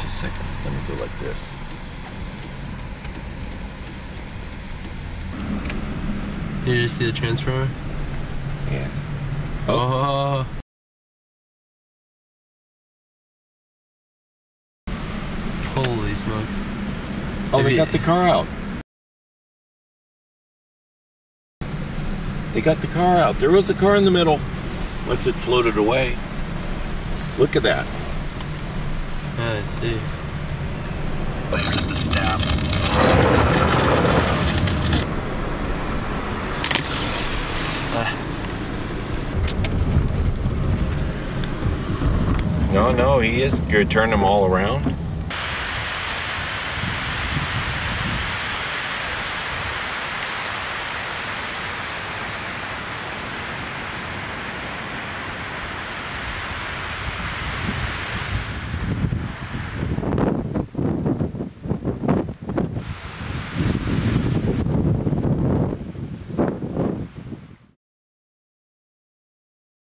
a second. Let me go like this. You see the transformer? Yeah. Oh. Holy smokes. Oh, they got the car out. They got the car out. There was a car in the middle. Unless it floated away. Look at that. I see. No, he is good. Turn them all around.